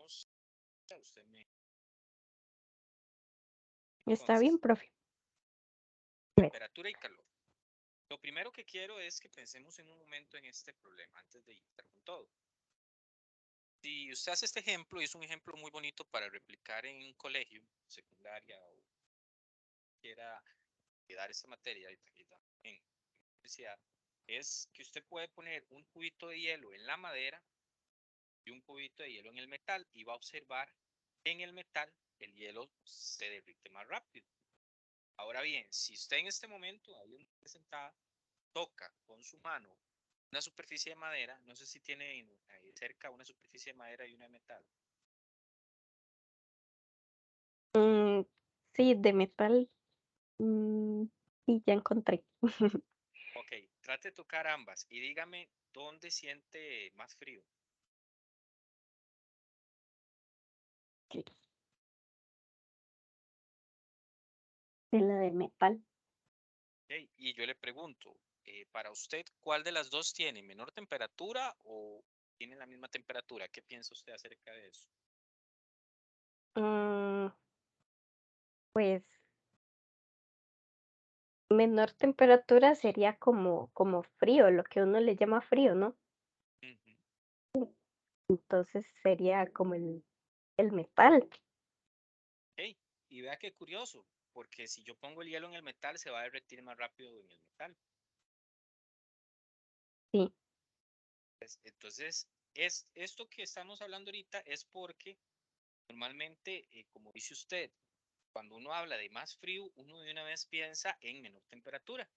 vamos, usted me... Está bien, Entonces, profe. A ver. temperatura y calor. Lo primero que quiero es que pensemos en un momento en este problema antes de iniciar con todo. Si usted hace este ejemplo, y es un ejemplo muy bonito para replicar en un colegio, secundaria o quiera dar esta materia en universidad, es que usted puede poner un cubito de hielo en la madera y un cubito de hielo en el metal y va a observar que en el metal el hielo se derrite más rápido. Ahora bien, si usted en este momento, ahí sentada, toca con su mano una superficie de madera, no sé si tiene ahí cerca una superficie de madera y una de metal. Mm, sí, de metal. Sí, ya encontré. Ok, trate de tocar ambas y dígame dónde siente más frío. Sí, de la de metal. Ok, y yo le pregunto, para usted, ¿cuál de las dos tiene menor temperatura o tiene la misma temperatura? ¿Qué piensa usted acerca de eso? Mm, pues menor temperatura sería como frío, lo que uno le llama frío, ¿no? Ujú. Entonces sería como el metal. Ok, y vea qué curioso, porque si yo pongo el hielo en el metal, se va a derretir más rápido en el metal. Sí, Entonces, es, esto que estamos hablando ahorita es porque normalmente, como dice usted, cuando uno habla de más frío, uno de una vez piensa en menor temperatura.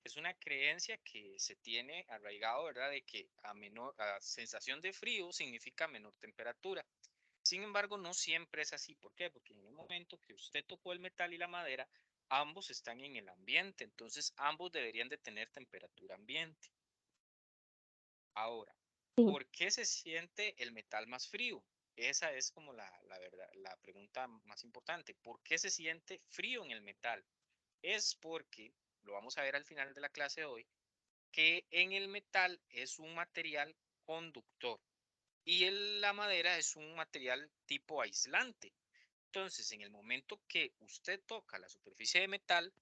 Es una creencia que se tiene arraigado, ¿verdad? De que a sensación de frío significa menor temperatura. Sin embargo, no siempre es así. ¿Por qué? Porque en el momento que usted tocó el metal y la madera, ambos están en el ambiente, entonces ambos deberían de tener temperatura ambiente. Ahora, sí. ¿por qué se siente el metal más frío? Esa es como la verdad, la pregunta más importante. ¿Por qué se siente frío en el metal? Es porque, lo vamos a ver al final de la clase de hoy, que en el metal es un material conductor y la madera es un material tipo aislante. Entonces, en el momento que usted toca la superficie de metal,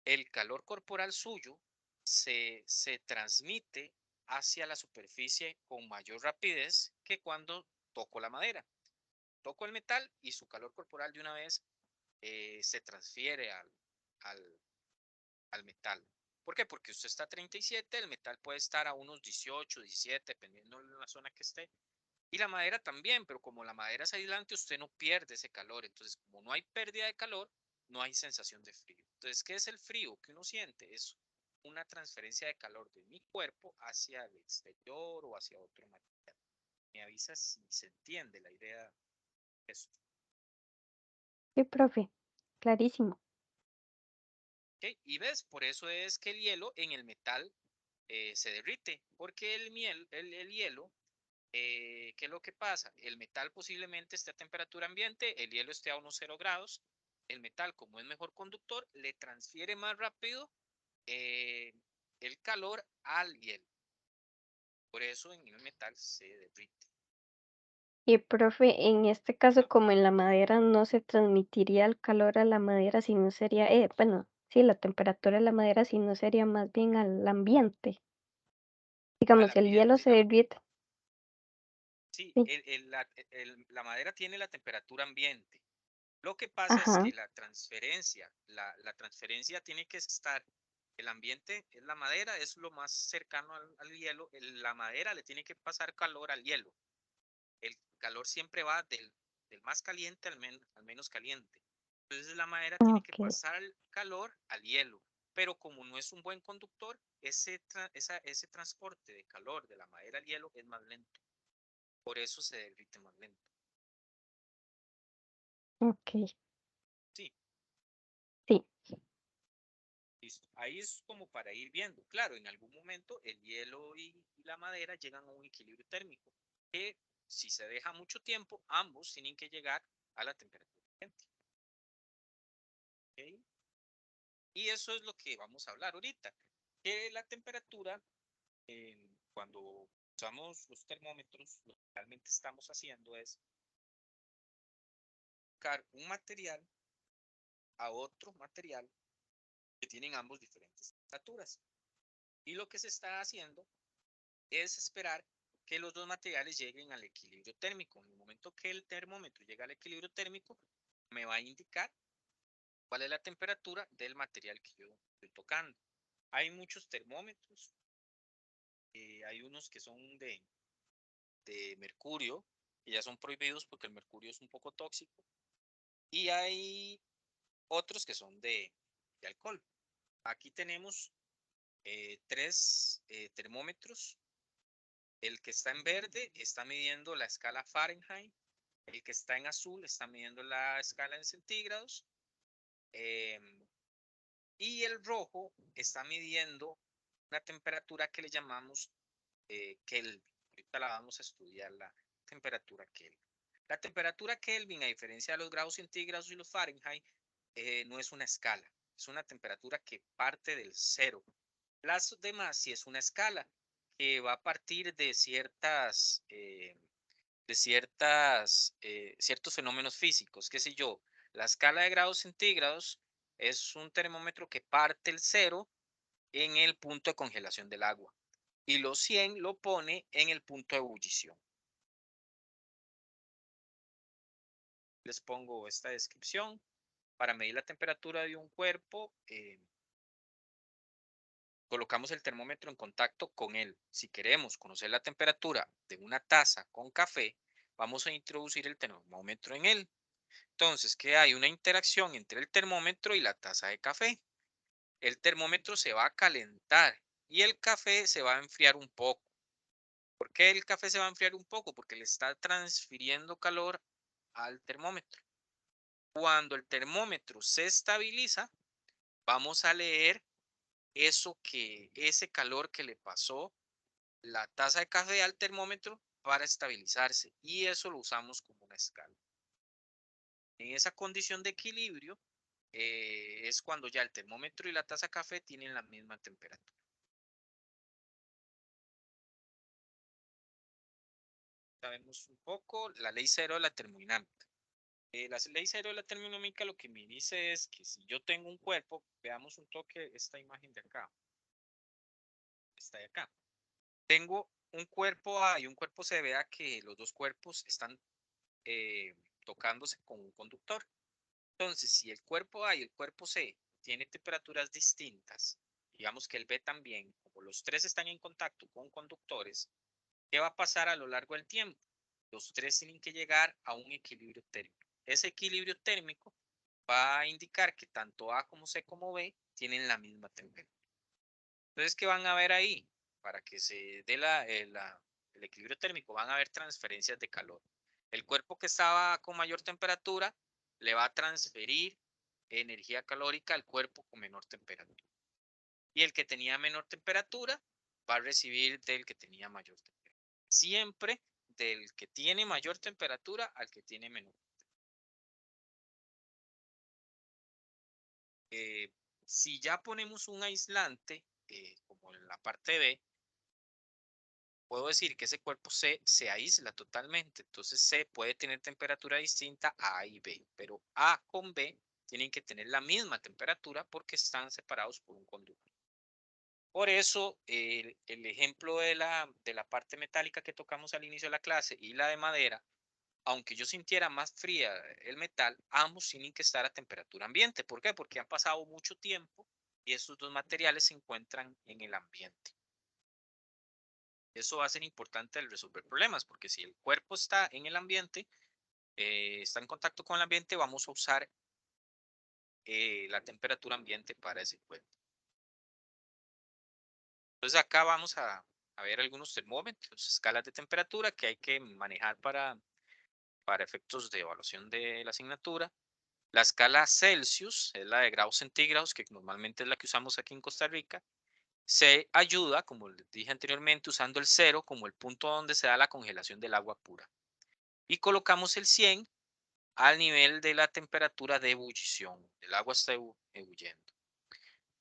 el calor corporal suyo se transmite hacia la superficie con mayor rapidez que cuando toco la madera. Toco el metal y su calor corporal de una vez se transfiere al, al metal. ¿Por qué? Porque usted está a 37, el metal puede estar a unos 18, 17, dependiendo de la zona que esté. Y la madera también, pero como la madera es aislante, usted no pierde ese calor. Entonces, como no hay pérdida de calor, no hay sensación de frío. Entonces, ¿qué es el frío que uno siente? Es una transferencia de calor de mi cuerpo hacia el exterior o hacia otro material. Me avisa si se entiende la idea de esto. Sí, profe. Clarísimo. ¿Ok? Y ves, por eso es que el hielo en el metal se derrite, porque el hielo, ¿qué es lo que pasa? El metal posiblemente esté a temperatura ambiente, el hielo esté a unos 0 grados, el metal como es mejor conductor, le transfiere más rápido eh, el calor al hielo. Por eso en el metal se derrite. Y profe, en este caso, Ah, como en la madera no se transmitiría el calor a la madera, sino sería, bueno, sí, la temperatura de la madera, sino sería más bien al ambiente. al Digamos, el hielo ambiente. se derrite. Sí, Sí, la madera tiene la temperatura ambiente. Lo que pasa es ajá, que la transferencia tiene que estar, el ambiente es la madera, es lo más cercano al hielo, la madera le tiene que pasar calor al hielo. El calor siempre va del más caliente al menos caliente. Entonces la madera tiene que ok, pasar el calor al hielo, pero como no es un buen conductor, ese transporte de calor de la madera al hielo es más lento. Por eso se derrite más lento. ok, Sí, sí, listo. Ahí es como para ir viendo. Claro, en algún momento el hielo y la madera llegan a un equilibrio térmico, que si se deja mucho tiempo, ambos tienen que llegar a la temperatura ambiente. ¿Ok? Y eso es lo que vamos a hablar ahorita. Que la temperatura, cuando usamos los termómetros, lo que realmente estamos haciendo es buscar un material a otro material que tienen ambos diferentes temperaturas. Y lo que se está haciendo es esperar que los dos materiales lleguen al equilibrio térmico. En el momento que el termómetro llega al equilibrio térmico, me va a indicar cuál es la temperatura del material que yo estoy tocando. Hay muchos termómetros, hay unos que son de mercurio, que ya son prohibidos porque el mercurio es un poco tóxico, y hay otros que son de alcohol. Aquí tenemos tres termómetros. El que está en verde está midiendo la escala Fahrenheit, el que está en azul está midiendo la escala en centígrados, eh, y el rojo está midiendo una temperatura que le llamamos Kelvin. Ahorita la vamos a estudiar, la temperatura Kelvin. La temperatura Kelvin, a diferencia de los grados centígrados y los Fahrenheit, no es una escala, es una temperatura que parte del cero. Las demás sí es una escala que va a partir de ciertos fenómenos físicos, qué sé yo. La escala de grados centígrados es un termómetro que parte el cero en el punto de congelación del agua y los 100 lo pone en el punto de ebullición. Les pongo esta descripción. Para medir la temperatura de un cuerpo, colocamos el termómetro en contacto con él. Si queremos conocer la temperatura de una taza con café, vamos a introducir el termómetro en él. Entonces, ¿qué hay? Una interacción entre el termómetro y la taza de café. El termómetro se va a calentar y el café se va a enfriar un poco. ¿Por qué el café se va a enfriar un poco? Porque le está transfiriendo calor al termómetro. Cuando el termómetro se estabiliza, vamos a leer ese calor que le pasó la taza de café al termómetro para estabilizarse, y eso lo usamos como una escala. En esa condición de equilibrio es cuando ya el termómetro y la taza de café tienen la misma temperatura. Sabemos un poco la ley cero de la termodinámica. La ley cero de la termodinámica lo que me dice es que si yo tengo un cuerpo, veamos un toque esta imagen de acá, esta de acá. Tengo un cuerpo A y un cuerpo C, vea que los dos cuerpos están eh, tocándose con un conductor. Entonces, si el cuerpo A y el cuerpo C tienen temperaturas distintas, digamos que el B también, como los tres están en contacto con conductores, ¿qué va a pasar a lo largo del tiempo? Los tres tienen que llegar a un equilibrio térmico. Ese equilibrio térmico va a indicar que tanto A como C como B tienen la misma temperatura. Entonces, ¿qué van a ver ahí? Para que se dé el equilibrio térmico, van a haber transferencias de calor. El cuerpo que estaba con mayor temperatura le va a transferir energía calórica al cuerpo con menor temperatura. Y el que tenía menor temperatura va a recibir del que tenía mayor temperatura. Siempre del que tiene mayor temperatura al que tiene menor. Si ya ponemos un aislante, como en la parte B, puedo decir que ese cuerpo C se aísla totalmente. Entonces C puede tener temperatura distinta a A y B, pero A con B tienen que tener la misma temperatura porque están separados por un conducto. Por eso el ejemplo de la parte metálica que tocamos al inicio de la clase y la de madera, aunque yo sintiera más fría el metal, ambos tienen que estar a temperatura ambiente. ¿Por qué? Porque han pasado mucho tiempo y estos dos materiales se encuentran en el ambiente. Eso va a ser importante al resolver problemas, porque si el cuerpo está en el ambiente, está en contacto con el ambiente, vamos a usar la temperatura ambiente para ese cuerpo. Entonces acá vamos a ver algunos termómetros, escalas de temperatura que hay que manejar para efectos de evaluación de la asignatura. La escala Celsius es la de grados centígrados, que normalmente es la que usamos aquí en Costa Rica. Se ayuda, como les dije anteriormente, usando el cero como el punto donde se da la congelación del agua pura. Y colocamos el 100 al nivel de la temperatura de ebullición. El agua está ebulliendo.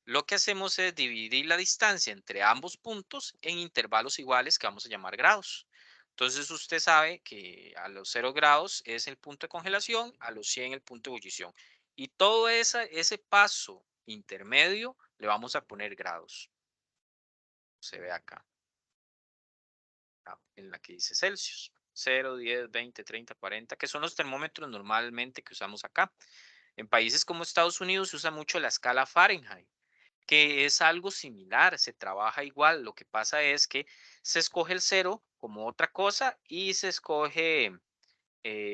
Lo que hacemos es dividir la distancia entre ambos puntos en intervalos iguales que vamos a llamar grados. Entonces usted sabe que a los 0 grados es el punto de congelación, a los 100 el punto de ebullición. Y todo ese paso intermedio le vamos a poner grados. Se ve acá, en la que dice Celsius. 0, 10, 20, 30, 40, que son los termómetros normalmente que usamos acá. En países como Estados Unidos se usa mucho la escala Fahrenheit, que es algo similar, se trabaja igual. Lo que pasa es que se escoge el cero como otra cosa y se escoge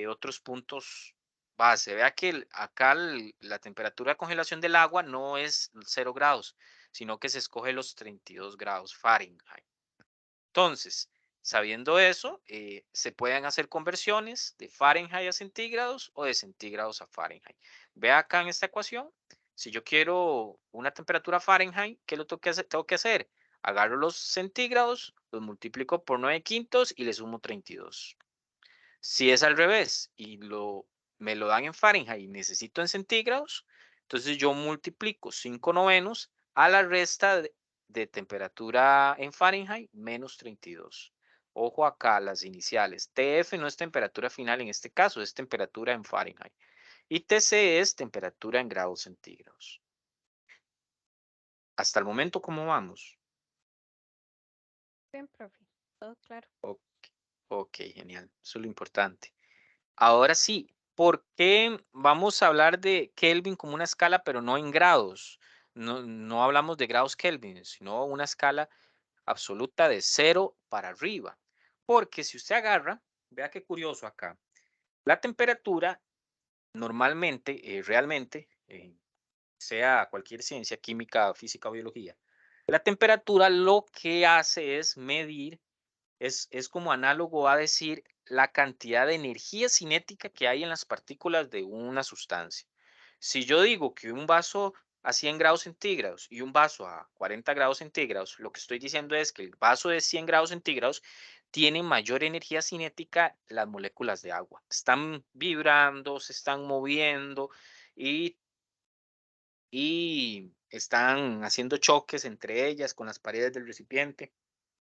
otros puntos base. Vea que acá la temperatura de congelación del agua no es 0 grados, sino que se escoge los 32 grados Fahrenheit. Entonces, sabiendo eso, se pueden hacer conversiones de Fahrenheit a centígrados o de centígrados a Fahrenheit. Vea acá en esta ecuación, si yo quiero una temperatura Fahrenheit, ¿qué lo tengo que hacer? Agarro los centígrados, los multiplico por 9 quintos y le sumo 32. Si es al revés y me lo dan en Fahrenheit y necesito en centígrados, entonces yo multiplico 5 novenos a la resta de temperatura en Fahrenheit menos 32. Ojo acá, las iniciales. TF no es temperatura final en este caso, es temperatura en Fahrenheit. Y TC es temperatura en grados centígrados. Hasta el momento, ¿cómo vamos? Bien, profe, todo claro. Ok, genial. Eso es lo importante. Ahora sí, ¿por qué vamos a hablar de Kelvin como una escala, pero no en grados? No hablamos de grados Kelvin, sino una escala absoluta de 0 para arriba. Porque si usted agarra, vea qué curioso acá, la temperatura normalmente, realmente, sea cualquier ciencia, química, física o biología, la temperatura lo que hace es medir, es como análogo a decir la cantidad de energía cinética que hay en las partículas de una sustancia. Si yo digo que un vaso a 100 grados centígrados y un vaso a 40 grados centígrados, lo que estoy diciendo es que el vaso de 100 grados centígrados tiene mayor energía cinética las moléculas de agua. Están vibrando, se están moviendo y, y están haciendo choques entre ellas con las paredes del recipiente.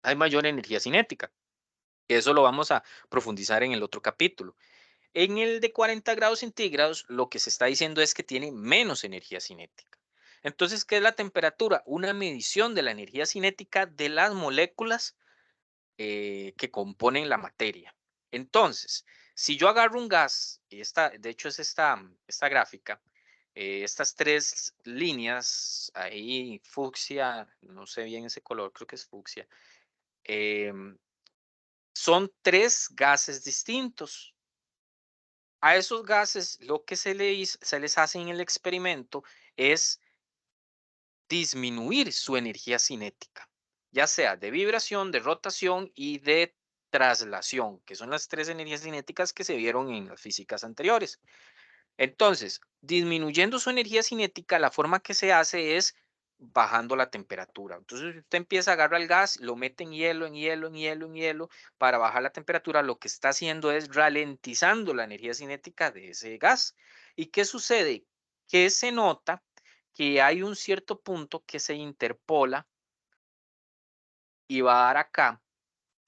Hay mayor energía cinética. Eso lo vamos a profundizar en el otro capítulo. En el de 40 grados centígrados, lo que se está diciendo es que tiene menos energía cinética. Entonces, ¿qué es la temperatura? Una medición de la energía cinética de las moléculas que componen la materia. Entonces, si yo agarro un gas, y de hecho es esta gráfica, estas tres líneas, ahí fucsia, no sé bien ese color, creo que es fucsia, em, son tres gases distintos. A esos gases lo que se les hace en el experimento es disminuir su energía cinética, ya sea de vibración, de rotación y de traslación, que son las tres energías cinéticas que se vieron en las físicas anteriores. Entonces, disminuyendo su energía cinética, la forma que se hace es bajando la temperatura. Entonces, usted empieza a agarrar el gas, lo mete en hielo, en hielo, en hielo, en hielo, para bajar la temperatura. Lo que está haciendo es ralentizando la energía cinética de ese gas. ¿Y qué sucede? Que se nota que hay un cierto punto que se interpola y va a dar acá,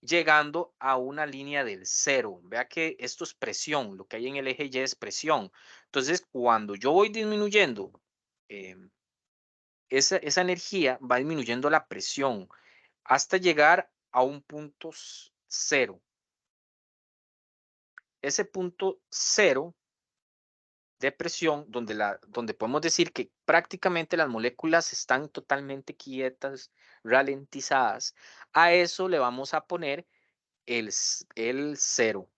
llegando a una línea del cero. Vea que esto es presión, lo que hay en el eje Y es presión. Entonces, cuando yo voy disminuyendo em, esa energía, va disminuyendo la presión hasta llegar a un punto cero. Ese punto cero de presión, donde podemos decir que prácticamente las moléculas están totalmente quietas, ralentizadas, a eso le vamos a poner el cero.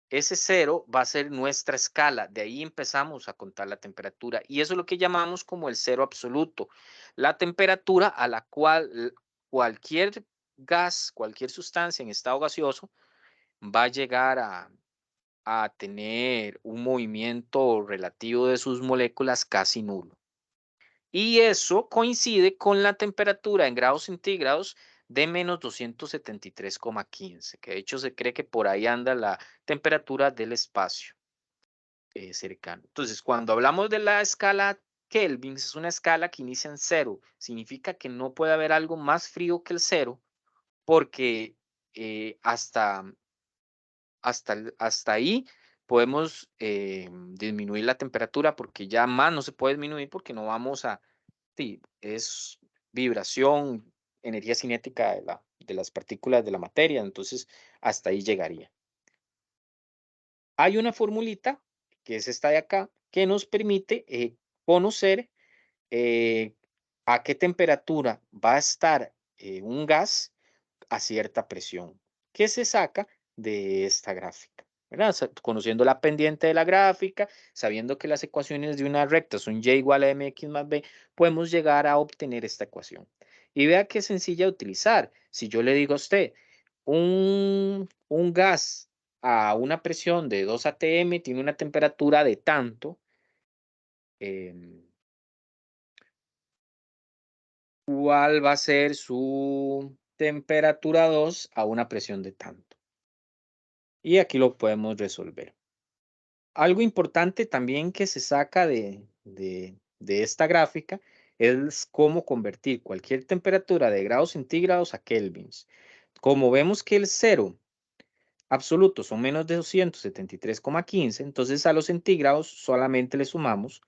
Ese cero va a ser nuestra escala. De ahí empezamos a contar la temperatura. Y eso es lo que llamamos como el cero absoluto. La temperatura a la cual cualquier gas, cualquier sustancia en estado gaseoso va a llegar a tener un movimiento relativo de sus moléculas casi nulo. Y eso coincide con la temperatura en grados centígrados de menos 273,15, que de hecho se cree que por ahí anda la temperatura del espacio cercano. Entonces, cuando hablamos de la escala Kelvin, es una escala que inicia en cero. Significa que no puede haber algo más frío que el cero porque hasta ahí podemos disminuir la temperatura, porque ya más no se puede disminuir porque no vamos a, sí, es vibración, energía cinética de las partículas de la materia, entonces hasta ahí llegaría. Hay una formulita, que es esta de acá, que nos permite conocer eh, a qué temperatura va a estar un gas a cierta presión, que se saca de esta gráfica, ¿verdad? Conociendo la pendiente de la gráfica, sabiendo que las ecuaciones de una recta son y igual a mx más b, podemos llegar a obtener esta ecuación. Y vea qué sencilla de utilizar. Si yo le digo a usted, un gas a una presión de 2 atm tiene una temperatura de tanto, em, ¿cuál va a ser su temperatura 2 a una presión de tanto? Y aquí lo podemos resolver. Algo importante también que se saca de esta gráfica es cómo convertir cualquier temperatura de grados centígrados a kelvins. Como vemos que el cero absoluto son menos de 273,15, entonces a los centígrados solamente le sumamos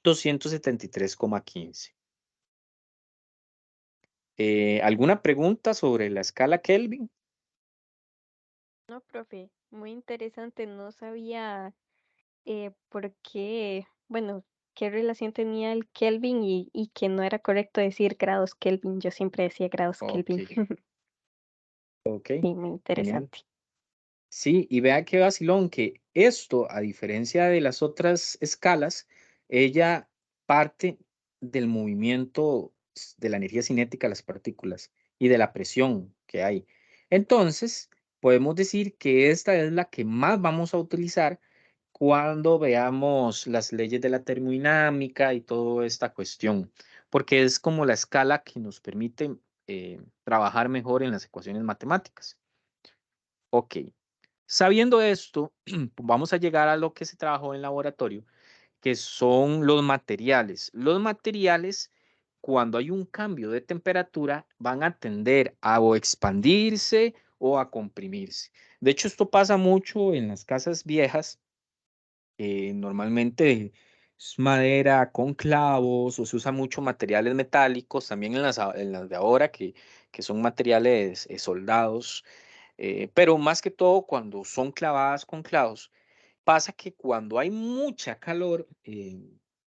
273,15. ¿Alguna pregunta sobre la escala Kelvin? No, profe, muy interesante. No sabía por qué, bueno, qué relación tenía el Kelvin y que no era correcto decir grados Kelvin. Yo siempre decía grados Ok, Kelvin. ok, Sí, muy genial. interesante. Sí, y vea qué vacilón que esto, a diferencia de las otras escalas, ella parte del movimiento de la energía cinética de las partículas y de la presión que hay. Entonces, podemos decir que esta es la que más vamos a utilizar cuando veamos las leyes de la termodinámica y toda esta cuestión, porque es como la escala que nos permite trabajar mejor en las ecuaciones matemáticas. Ok. Sabiendo esto, vamos a llegar a lo que se trabajó en laboratorio, que son los materiales. Los materiales, cuando hay un cambio de temperatura, van a tender a o expandirse o a comprimirse. De hecho, esto pasa mucho en las casas viejas. Normalmente es madera con clavos o se usa mucho materiales metálicos, también en las de ahora, que son materiales soldados, pero más que todo cuando son clavadas con clavos. Pasa que cuando hay mucha calor,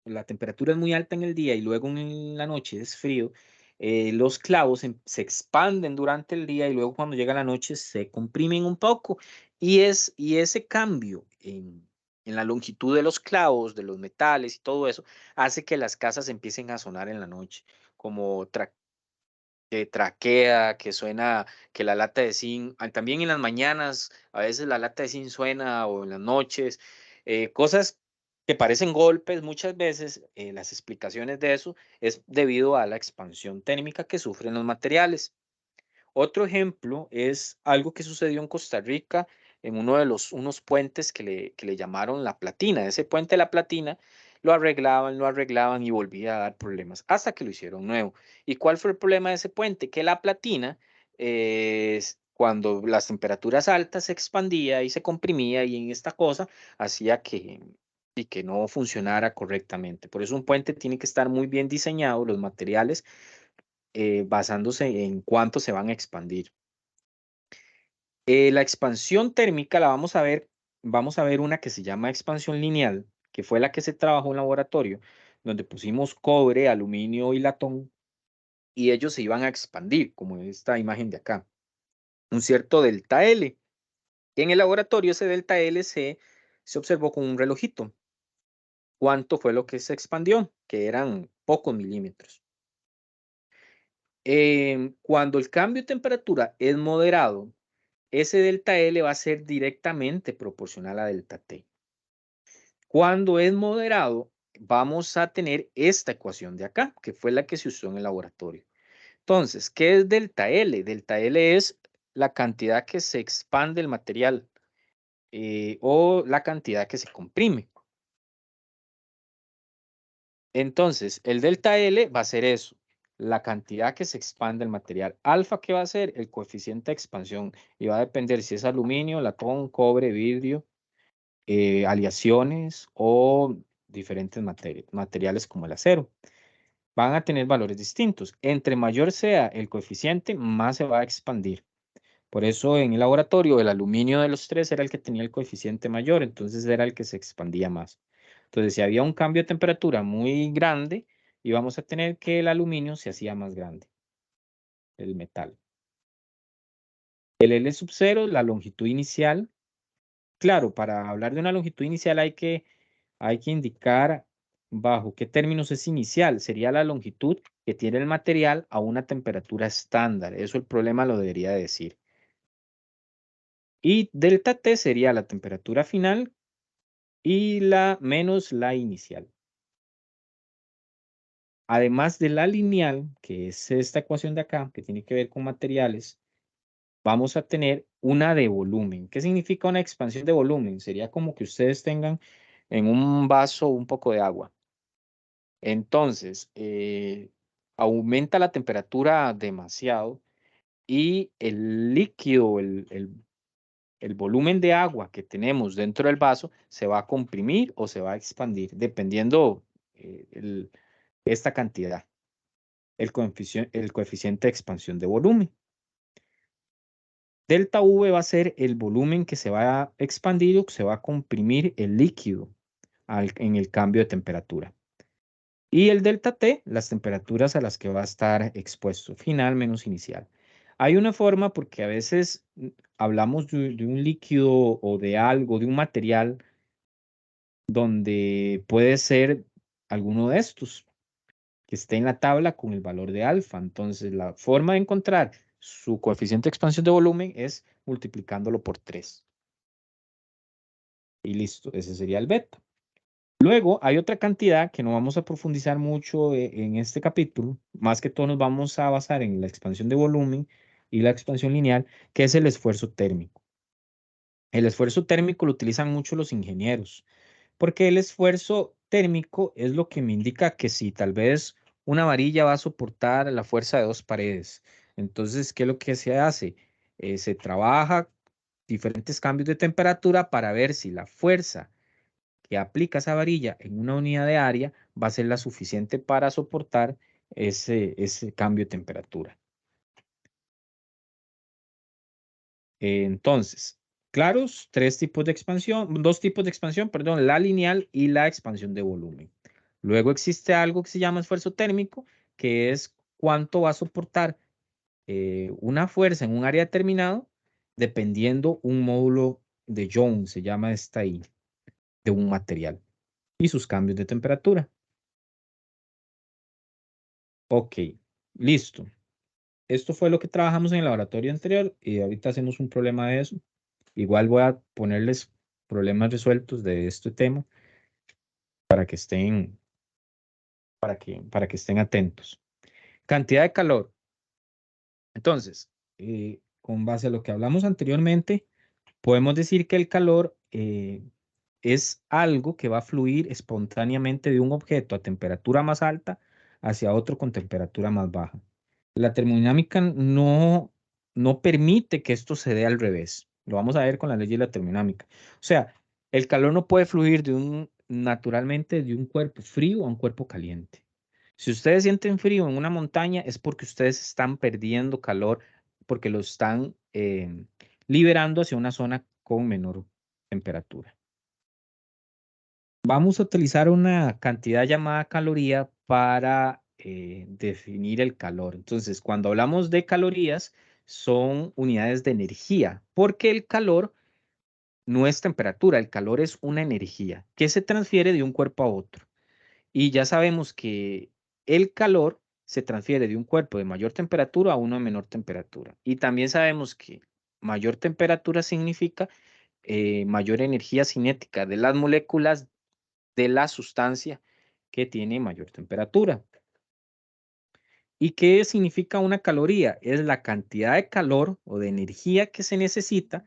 la temperatura es muy alta en el día y luego en la noche es frío, los clavos se expanden durante el día y luego cuando llega la noche se comprimen un poco. Y ese cambio en la longitud de los clavos, de los metales y todo eso, hace que las casas empiecen a sonar en la noche, como que traquea, que suena, que la lata de zinc, también en las mañanas, a veces la lata de zinc suena o en las noches, cosas que parecen golpes muchas veces, las explicaciones de eso es debido a la expansión térmica que sufren los materiales. Otro ejemplo es algo que sucedió en Costa Rica en unos puentes que le llamaron La Platina. Ese puente de La Platina lo arreglaban y volvía a dar problemas hasta que lo hicieron nuevo. ¿Y cuál fue el problema de ese puente? Que La Platina, cuando las temperaturas altas se expandía y se comprimía y en esta cosa hacía que no funcionara correctamente. Por eso un puente tiene que estar muy bien diseñado, los materiales basándose en cuánto se van a expandir. La expansión térmica la vamos a ver una que se llama expansión lineal, que fue la que se trabajó en laboratorio, donde pusimos cobre, aluminio y latón, y ellos se iban a expandir, como en esta imagen de acá, un cierto delta L. Y en el laboratorio ese delta L se observó con un relojito. ¿Cuánto fue lo que se expandió? Que eran pocos milímetros. Cuando el cambio de temperatura es moderado, ese delta L va a ser directamente proporcional a delta T. Cuando es moderado, vamos a tener esta ecuación de acá, que fue la que se usó en el laboratorio. Entonces, ¿qué es delta L? Delta L es la cantidad que se expande el material o la cantidad que se comprime. Entonces, el delta L va a ser eso, la cantidad que se expande el material. Alfa, ¿qué va a ser? El coeficiente de expansión. Y va a depender si es aluminio, latón, cobre, vidrio, aleaciones o diferentes materiales como el acero. Van a tener valores distintos. Entre mayor sea el coeficiente, más se va a expandir. Por eso en el laboratorio el aluminio de los tres era el que tenía el coeficiente mayor, entonces era el que se expandía más. Entonces, si había un cambio de temperatura muy grande, íbamos a tener que el aluminio se hacía más grande, el metal. El L sub 0, la longitud inicial. Claro, para hablar de una longitud inicial hay que indicar bajo qué términos es inicial. Sería la longitud que tiene el material a una temperatura estándar. Eso el problema lo debería decir. Y delta T sería la temperatura final y la menos la inicial. Además de la lineal, que es esta ecuación de acá, que tiene que ver con materiales, vamos a tener una de volumen. ¿Qué significa una expansión de volumen? Sería como que ustedes tengan en un vaso un poco de agua. Entonces, aumenta la temperatura demasiado y el líquido, el volumen de agua que tenemos dentro del vaso se va a comprimir o se va a expandir, dependiendo esta cantidad, el coeficiente de expansión de volumen. Delta V va a ser el volumen que se va a expandir o que se va a comprimir el líquido en el cambio de temperatura. Y el delta T, las temperaturas a las que va a estar expuesto, final menos inicial. Hay una forma porque a veces hablamos de un líquido o de algo, de un material, donde puede ser alguno de estos que esté en la tabla con el valor de alfa. Entonces, la forma de encontrar su coeficiente de expansión de volumen es multiplicándolo por 3. Y listo, ese sería el beta. Luego hay otra cantidad que no vamos a profundizar mucho en este capítulo, más que todo nos vamos a basar en la expansión de volumen y la expansión lineal, que es el esfuerzo térmico. El esfuerzo térmico lo utilizan mucho los ingenieros, porque el esfuerzo térmico es lo que me indica que si tal vez una varilla va a soportar la fuerza de dos paredes. Entonces, ¿qué es lo que se hace? Se trabaja diferentes cambios de temperatura para ver si la fuerza que aplica esa varilla en una unidad de área va a ser la suficiente para soportar ese cambio de temperatura. Entonces, claros, dos tipos de expansión, perdón, la lineal y la expansión de volumen. Luego existe algo que se llama esfuerzo térmico, que es cuánto va a soportar una fuerza en un área determinado, dependiendo un módulo de Joule, se llama esta I, de un material, y sus cambios de temperatura. Ok, listo. Esto fue lo que trabajamos en el laboratorio anterior y ahorita hacemos un problema de eso. Igual voy a ponerles problemas resueltos de este tema para que estén, para que estén atentos. Cantidad de calor. Entonces, con base a lo que hablamos anteriormente, podemos decir que el calor es algo que va a fluir espontáneamente de un objeto a temperatura más alta hacia otro con temperatura más baja. La termodinámica no permite que esto se dé al revés. Lo vamos a ver con la ley de la termodinámica. O sea, el calor no puede fluir naturalmente de un cuerpo frío a un cuerpo caliente. Si ustedes sienten frío en una montaña es porque ustedes están perdiendo calor, porque lo están liberando hacia una zona con menor temperatura. Vamos a utilizar una cantidad llamada caloría para definir el calor. Entonces, cuando hablamos de calorías, son unidades de energía, porque el calor no es temperatura, el calor es una energía que se transfiere de un cuerpo a otro. Y ya sabemos que el calor se transfiere de un cuerpo de mayor temperatura a uno de menor temperatura. Y también sabemos que mayor temperatura significa mayor energía cinética de las moléculas de la sustancia que tiene mayor temperatura. ¿Y qué significa una caloría? Es la cantidad de calor o de energía que se necesita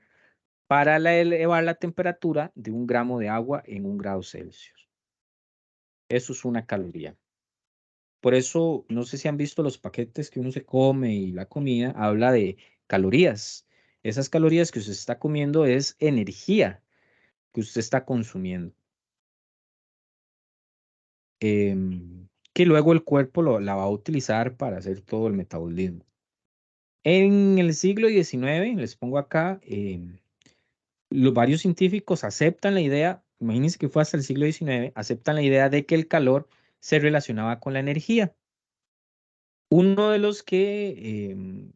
para elevar la temperatura de 1 gramo de agua en 1 grado Celsius. Eso es una caloría. Por eso, no sé si han visto los paquetes que uno se come y la comida, habla de calorías. Esas calorías que usted está comiendo es energía que usted está consumiendo, que luego el cuerpo la va a utilizar para hacer todo el metabolismo. En el siglo XIX, les pongo acá, los varios científicos aceptan la idea, imagínense que fue hasta el siglo XIX, aceptan la idea de que el calor se relacionaba con la energía. Uno de los que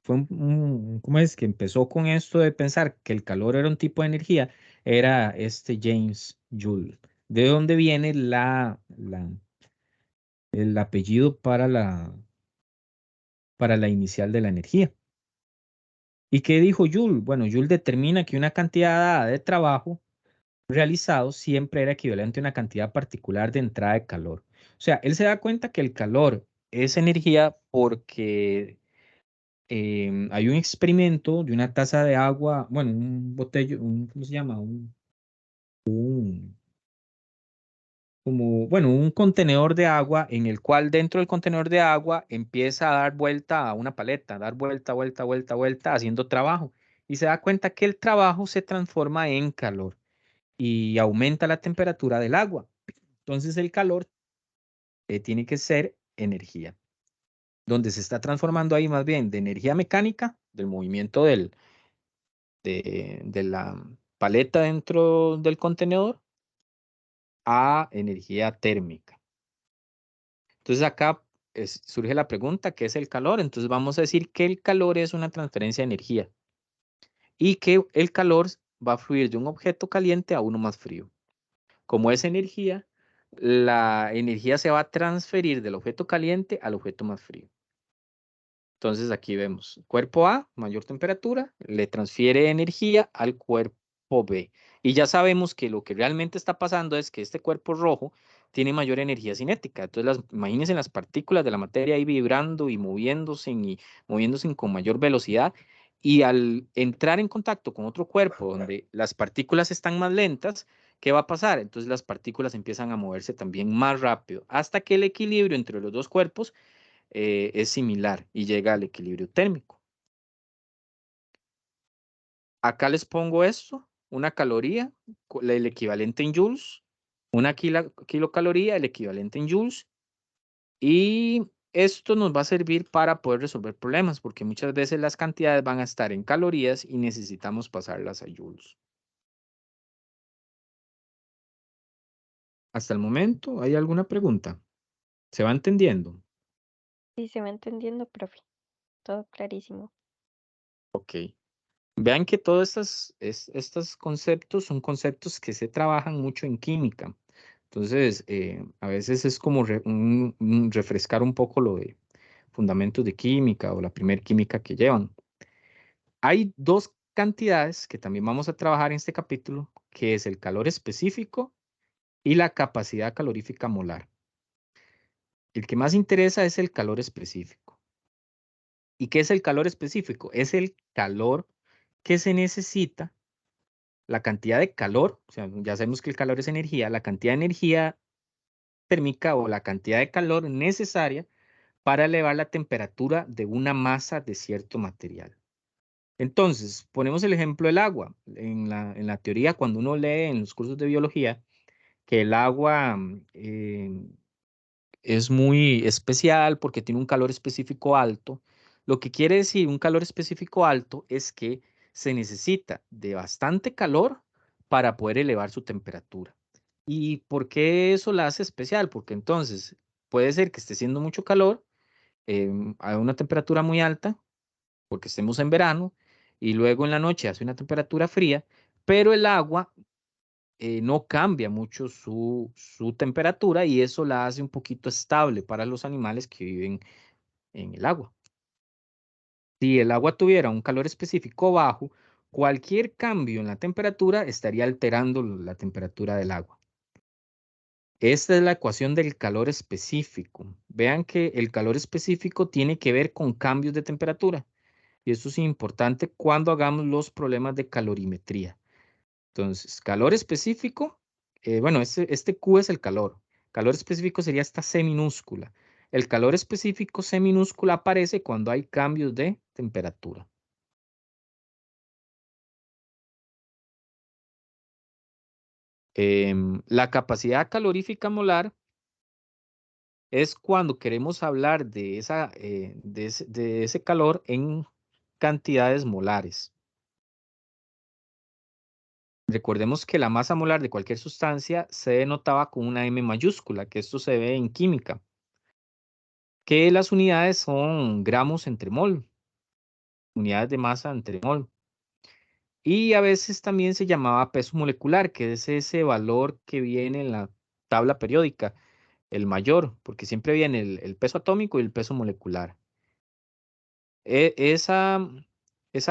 fue ¿cómo es? Que empezó con esto de pensar que el calor era un tipo de energía, era este James Joule. ¿De dónde viene el apellido para la inicial de la energía? ¿Y qué dijo Joule? Bueno, Joule determina que una cantidad de trabajo realizado siempre era equivalente a una cantidad particular de entrada de calor. O sea, él se da cuenta que el calor es energía porque hay un experimento de una taza de agua, bueno, un botello, ¿cómo se llama? Como, bueno, un contenedor de agua en el cual dentro del contenedor de agua empieza a dar vuelta a una paleta, dar vuelta, vuelta, vuelta, vuelta, haciendo trabajo. Y se da cuenta que el trabajo se transforma en calor y aumenta la temperatura del agua. Entonces el calor tiene que ser energía, donde se está transformando ahí más bien de energía mecánica, del movimiento de la paleta dentro del contenedor, a energía térmica. Entonces acá surge la pregunta, ¿qué es el calor? Entonces vamos a decir que el calor es una transferencia de energía y que el calor va a fluir de un objeto caliente a uno más frío. Como es energía, la energía se va a transferir del objeto caliente al objeto más frío. Entonces aquí vemos, cuerpo A, mayor temperatura, le transfiere energía al cuerpo B. Y ya sabemos que lo que realmente está pasando es que este cuerpo rojo tiene mayor energía cinética. Entonces imagínense las partículas de la materia ahí vibrando y moviéndose con mayor velocidad. Y al entrar en contacto con otro cuerpo donde las partículas están más lentas, ¿qué va a pasar? Entonces las partículas empiezan a moverse también más rápido hasta que el equilibrio entre los dos cuerpos es similar y llega al equilibrio térmico. Acá les pongo esto, una caloría, el equivalente en joules, una kilocaloría, el equivalente en joules, y esto nos va a servir para poder resolver problemas, porque muchas veces las cantidades van a estar en calorías y necesitamos pasarlas a joules. Hasta el momento, ¿hay alguna pregunta? ¿Se va entendiendo? Sí, se va entendiendo, profe. Todo clarísimo. Ok. Vean que todos estos conceptos son conceptos que se trabajan mucho en química. Entonces, a veces es como refrescar un poco lo de fundamentos de química o la primer química que llevan. Hay dos cantidades que también vamos a trabajar en este capítulo, que es el calor específico y la capacidad calorífica molar. El que más interesa es el calor específico. ¿Y qué es el calor específico? Es el calor que se necesita, la cantidad de calor, o sea, ya sabemos que el calor es energía, la cantidad de energía térmica o la cantidad de calor necesaria para elevar la temperatura de una masa de cierto material. Entonces, ponemos el ejemplo del agua. En la teoría, cuando uno lee en los cursos de biología que el agua es muy especial porque tiene un calor específico alto, lo que quiere decir un calor específico alto es que se necesita de bastante calor para poder elevar su temperatura. ¿Y por qué eso la hace especial? Porque entonces puede ser que esté haciendo mucho calor a una temperatura muy alta, porque estemos en verano, y luego en la noche hace una temperatura fría, pero el agua no cambia mucho su temperatura y eso la hace un poquito estable para los animales que viven en el agua. Si el agua tuviera un calor específico bajo, cualquier cambio en la temperatura estaría alterando la temperatura del agua. Esta es la ecuación del calor específico. Vean que el calor específico tiene que ver con cambios de temperatura. Y esto es importante cuando hagamos los problemas de calorimetría. Entonces, calor específico, bueno, este Q es el calor. Calor específico sería esta C minúscula. El calor específico C minúscula aparece cuando hay cambios de temperatura. La capacidad calorífica molar es cuando queremos hablar de ese calor en cantidades molares. Recordemos que la masa molar de cualquier sustancia se denotaba con una M mayúscula, que esto se ve en química, que las unidades son gramos entre mol, unidades de masa entre mol. Y a veces también se llamaba peso molecular, que es ese valor que viene en la tabla periódica, el mayor, porque siempre viene el peso atómico y el peso molecular. Esa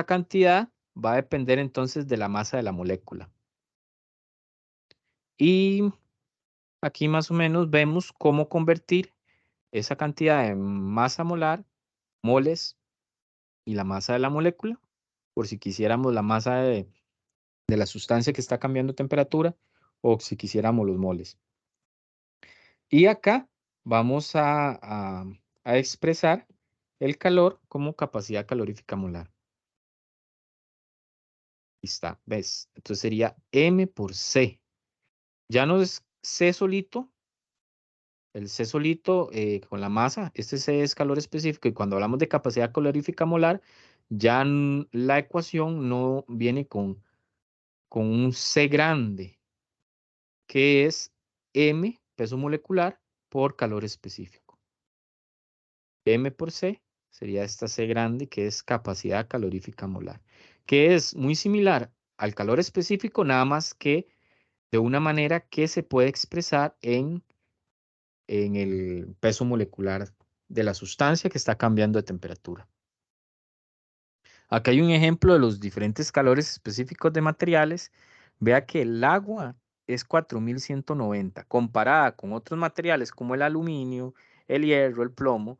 cantidad va a depender entonces de la masa de la molécula. Y aquí más o menos vemos cómo convertir esa cantidad de masa molar, moles, y la masa de la molécula, por si quisiéramos la masa de la sustancia que está cambiando temperatura o si quisiéramos los moles. Y acá vamos a expresar el calor como capacidad calorífica molar. Ahí está, ¿ves? Entonces sería M por C. Ya no es C solito, el C solito con la masa, este C es calor específico y cuando hablamos de capacidad calorífica molar, ya la ecuación no viene con un C grande, que es M, peso molecular, por calor específico. M por C sería esta C grande, que es capacidad calorífica molar, que es muy similar al calor específico, nada más que de una manera que se puede expresar en el peso molecular de la sustancia que está cambiando de temperatura. Acá hay un ejemplo de los diferentes calores específicos de materiales. Vea que el agua es 4190, comparada con otros materiales como el aluminio, el hierro, el plomo,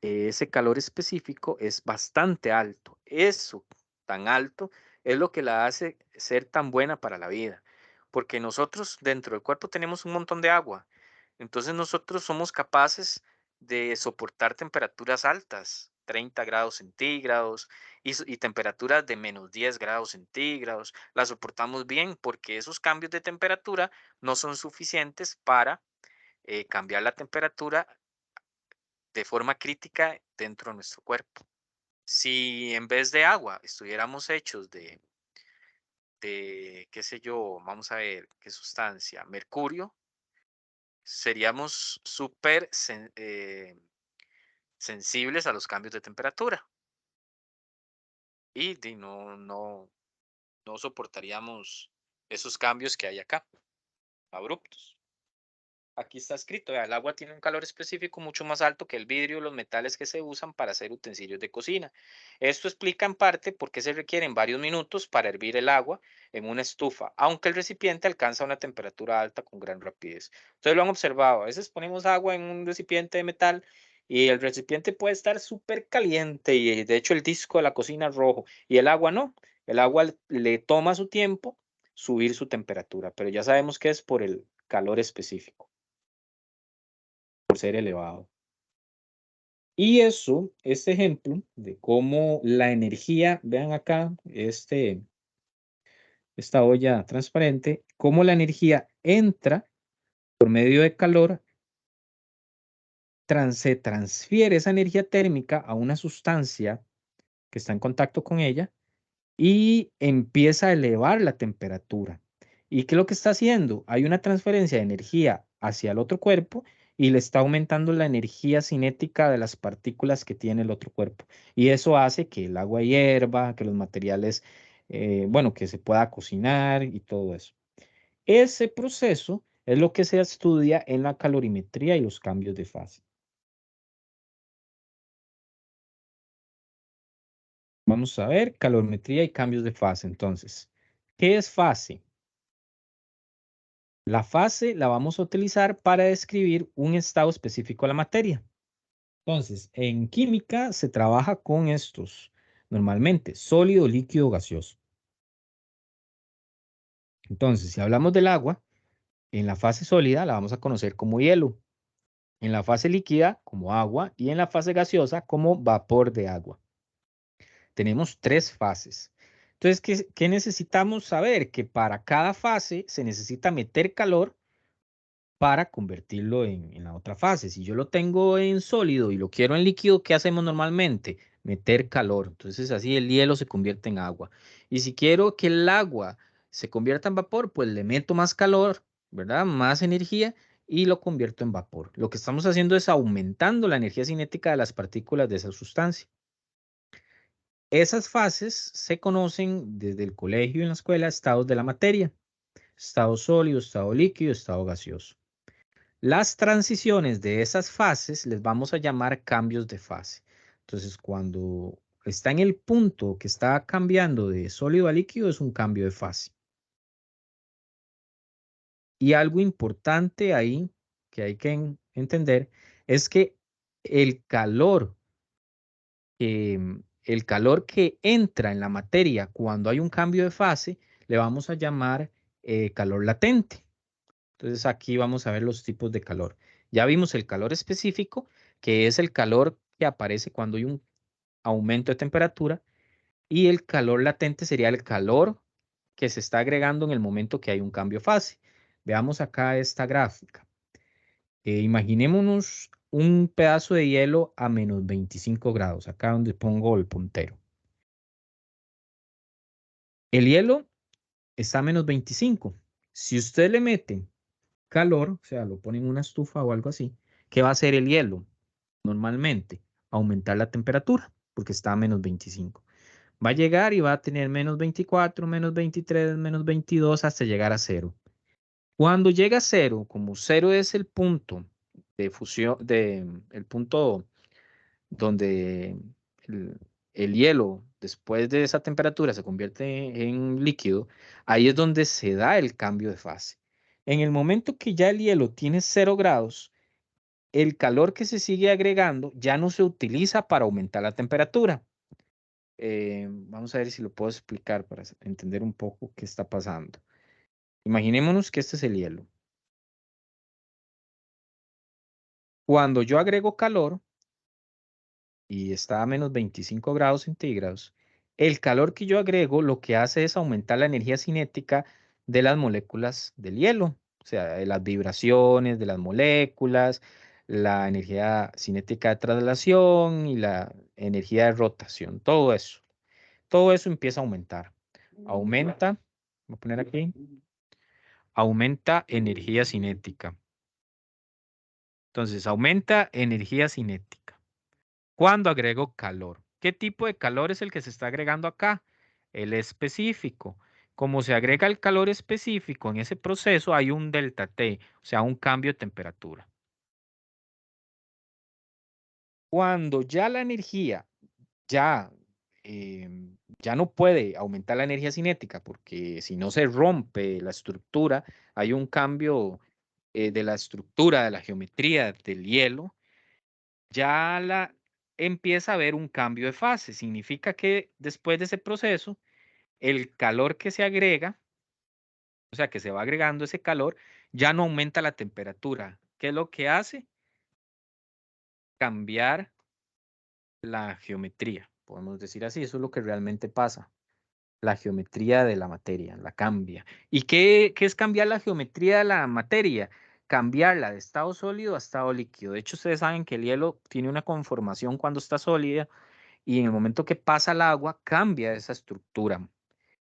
ese calor específico es bastante alto. Eso tan alto es lo que la hace ser tan buena para la vida, porque nosotros dentro del cuerpo tenemos un montón de agua. Entonces nosotros somos capaces de soportar temperaturas altas, 30 grados centígrados y temperaturas de menos 10 grados centígrados. Las soportamos bien porque esos cambios de temperatura no son suficientes para cambiar la temperatura de forma crítica dentro de nuestro cuerpo. Si en vez de agua estuviéramos hechos qué sé yo, vamos a ver, qué sustancia, mercurio, seríamos súper sensibles a los cambios de temperatura y no soportaríamos esos cambios que hay acá, abruptos. Aquí está escrito, vea, el agua tiene un calor específico mucho más alto que el vidrio y los metales que se usan para hacer utensilios de cocina. Esto explica en parte por qué se requieren varios minutos para hervir el agua en una estufa, aunque el recipiente alcanza una temperatura alta con gran rapidez. Ustedes lo han observado, a veces ponemos agua en un recipiente de metal y el recipiente puede estar súper caliente y de hecho el disco de la cocina es rojo y el agua no. El agua le toma su tiempo subir su temperatura, pero ya sabemos que es por el calor específico, por ser elevado. Y eso, este ejemplo de cómo la energía, vean acá, esta olla transparente, cómo la energía entra por medio de calor, se transfiere esa energía térmica a una sustancia que está en contacto con ella y empieza a elevar la temperatura. ¿Y qué es lo que está haciendo? Hay una transferencia de energía hacia el otro cuerpo y le está aumentando la energía cinética de las partículas que tiene el otro cuerpo. Y eso hace que el agua hierva, que los materiales, bueno, que se pueda cocinar y todo eso. Ese proceso es lo que se estudia en la calorimetría y los cambios de fase. Vamos a ver calorimetría y cambios de fase. Entonces, ¿qué es fase? La fase la vamos a utilizar para describir un estado específico de la materia. Entonces, en química se trabaja con estos, normalmente sólido, líquido, gaseoso. Entonces, si hablamos del agua, En la fase sólida la vamos a conocer como hielo, en la fase líquida como agua y en la fase gaseosa como vapor de agua. Tenemos 3 fases. Entonces, ¿qué necesitamos saber? Que para cada fase se necesita meter calor para convertirlo en la otra fase. Si yo lo tengo en sólido y lo quiero en líquido, ¿qué hacemos normalmente? Meter calor. Entonces así el hielo se convierte en agua. Y si quiero que el agua se convierta en vapor, pues le meto más calor, ¿verdad? Más energía y lo convierto en vapor. Lo que estamos haciendo es aumentando la energía cinética de las partículas de esa sustancia. Esas fases se conocen desde el colegio y en la escuela estados de la materia. Estado sólido, estado líquido, estado gaseoso. Las transiciones de esas fases les vamos a llamar cambios de fase. Entonces, cuando está en el punto que está cambiando de sólido a líquido, es un cambio de fase. Y algo importante ahí que hay que entender es que el calor, el calor que entra en la materia cuando hay un cambio de fase, le vamos a llamar calor latente. Entonces aquí vamos a ver los tipos de calor. Ya vimos el calor específico, que es el calor que aparece cuando hay un aumento de temperatura, y el calor latente sería el calor que se está agregando en el momento que hay un cambio de fase. Veamos acá esta gráfica. Imaginémonos un pedazo de hielo a menos 25 grados, acá donde pongo el puntero. El hielo está a menos 25. Si usted le mete calor, o sea, lo pone en una estufa o algo así, ¿qué va a hacer el hielo? Normalmente, aumentar la temperatura, porque está a menos 25. Va a llegar y va a tener menos 24, menos 23, menos 22 hasta llegar a cero. Cuando llega a cero, como cero es el punto de fusión, el punto donde el, el hielo, después de esa temperatura, se convierte en líquido, ahí es donde se da el cambio de fase. En el momento que ya el hielo tiene 0 grados, el calor que se sigue agregando ya no se utiliza para aumentar la temperatura. Vamos a ver si lo puedo explicar para entender un poco qué está pasando. Imaginémonos que este es el hielo. Cuando yo agrego calor y está a menos 25 grados centígrados, el calor que yo agrego lo que hace es aumentar la energía cinética de las moléculas del hielo, o sea, de las vibraciones de las moléculas, la energía cinética de traslación y la energía de rotación, todo eso. Todo eso empieza a aumentar. Aumenta, voy a poner aquí, aumenta energía cinética. Entonces, aumenta energía cinética. Cuando agrego calor. ¿Qué tipo de calor es el que se está agregando acá? El específico. Como se agrega el calor específico en ese proceso, hay un delta T, o sea, un cambio de temperatura. Cuando ya la energía ya, ya no puede aumentar la energía cinética, porque si no se rompe la estructura, hay un cambio de la estructura, de la geometría del hielo, ya empieza a haber un cambio de fase. Significa que después de ese proceso, el calor que se agrega, o sea, que se va agregando ese calor, ya no aumenta la temperatura. ¿Qué es lo que hace? Cambiar la geometría, podemos decir así. Eso es lo que realmente pasa. La geometría de la materia, la cambia. ¿Y qué es cambiar la geometría de la materia? Cambiarla de estado sólido a estado líquido. De hecho, ustedes saben que el hielo tiene una conformación cuando está sólida y en el momento que pasa el agua cambia esa estructura.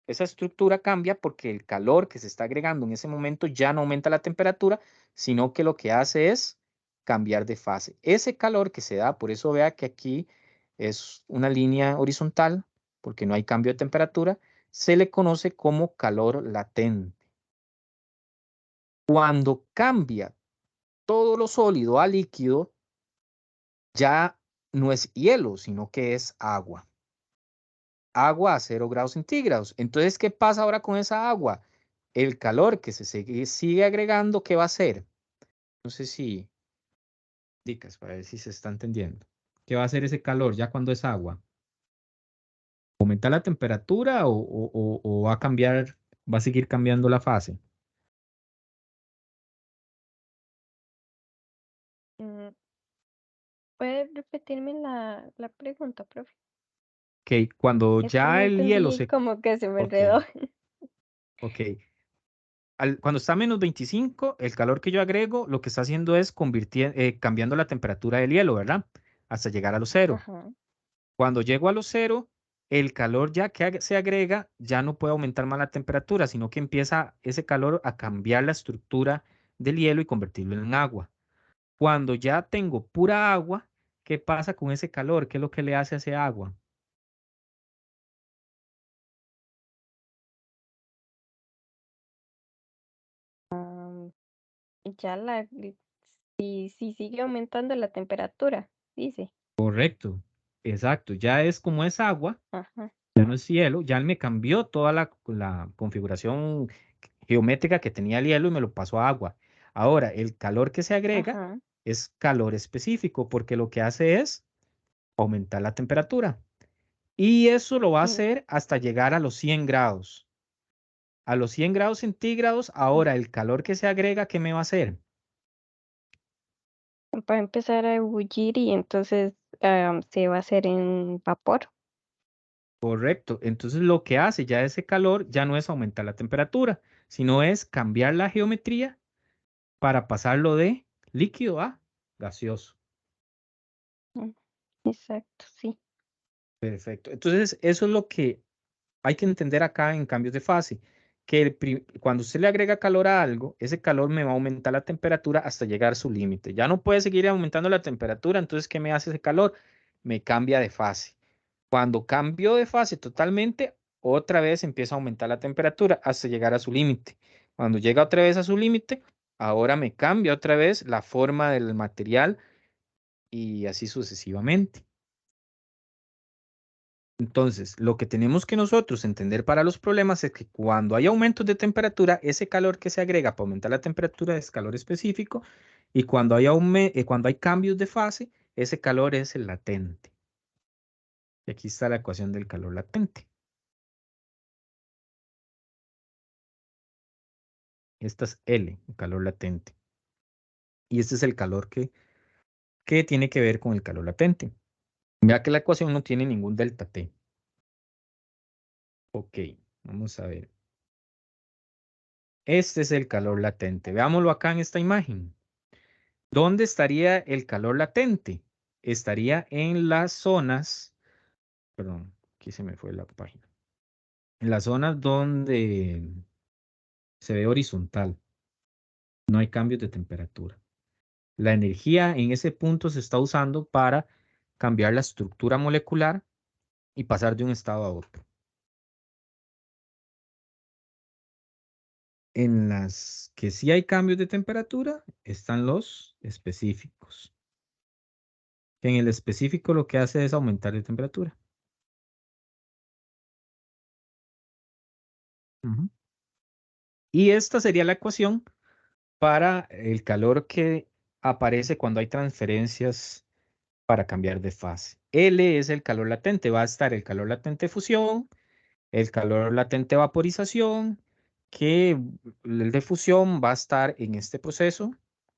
Esa estructura cambia porque el calor que se está agregando en ese momento ya no aumenta la temperatura, sino que lo que hace es cambiar de fase. Ese calor que se da, por eso vea que aquí es una línea horizontal, porque no hay cambio de temperatura, se le conoce como calor latente. Cuando cambia todo lo sólido a líquido, ya no es hielo, sino que es agua. Agua a 0 grados centígrados. Entonces, ¿qué pasa ahora con esa agua? El calor que se sigue agregando, ¿qué va a hacer? No sé si, dicas, para ver si se está entendiendo. ¿Qué va a hacer ese calor ya cuando es agua? ¿Aumentar la temperatura o va a cambiar, va a seguir cambiando la fase? ¿Puede repetirme la pregunta, profe? Ok, cuando Es que ya no el hielo entendí, se... como que se me Ok, enredó. ok. Cuando está a -25, el calor que yo agrego, lo que está haciendo es cambiando la temperatura del hielo, ¿verdad? Hasta llegar a los cero. Ajá. Cuando llego a los cero, el calor ya que se agrega ya no puede aumentar más la temperatura, sino que empieza ese calor a cambiar la estructura del hielo y convertirlo en agua. Cuando ya tengo pura agua, ¿qué pasa con ese calor? ¿Qué es lo que le hace a ese agua? Ya si sigue aumentando la temperatura, dice. Correcto, exacto. Ya es como es agua, Ajá, ya no es hielo, ya me cambió toda la configuración geométrica que tenía el hielo y me lo pasó a agua. Ahora, el calor que se agrega ajá. es calor específico porque lo que hace es aumentar la temperatura. Y eso lo va a Sí. hacer hasta llegar a los 100 grados. A los 100 grados centígrados, Mm. ahora el calor que se agrega, ¿qué me va a hacer? Va a empezar a ebullir y entonces se va a hacer en vapor. Correcto. Entonces lo que hace ya ese calor ya no es aumentar la temperatura, sino es cambiar la geometría para pasarlo de líquido a gaseoso. Mm, exacto, sí. Perfecto. Entonces eso es lo que hay que entender acá en cambios de fase, que cuando usted le agrega calor a algo, ese calor me va a aumentar la temperatura hasta llegar a su límite. Ya no puede seguir aumentando la temperatura, entonces ¿qué me hace ese calor? Me cambia de fase. Cuando cambio de fase totalmente, otra vez empieza a aumentar la temperatura hasta llegar a su límite. Cuando llega otra vez a su límite, ahora me cambia otra vez la forma del material y así sucesivamente. Entonces, lo que tenemos que nosotros entender para los problemas es que cuando hay aumentos de temperatura, ese calor que se agrega para aumentar la temperatura es calor específico y cuando hay cambios de fase, ese calor es el latente. Y aquí está la ecuación del calor latente. Esta es L, el calor latente. Y este es el calor que tiene que ver con el calor latente. Vea que la ecuación no tiene ningún delta T. Ok, vamos a ver. Este es el calor latente. Veámoslo acá en esta imagen. ¿Dónde estaría el calor latente? Estaría en las zonas, perdón, aquí se me fue la página. En las zonas donde se ve horizontal, no hay cambios de temperatura. La energía en ese punto se está usando para cambiar la estructura molecular y pasar de un estado a otro. En las que sí hay cambios de temperatura están los específicos. En el específico lo que hace es aumentar de temperatura. Ujú. Y esta sería la ecuación para el calor que aparece cuando hay transferencias para cambiar de fase. L es el calor latente, va a estar el calor latente de fusión, el calor latente de vaporización, que el de fusión va a estar en este proceso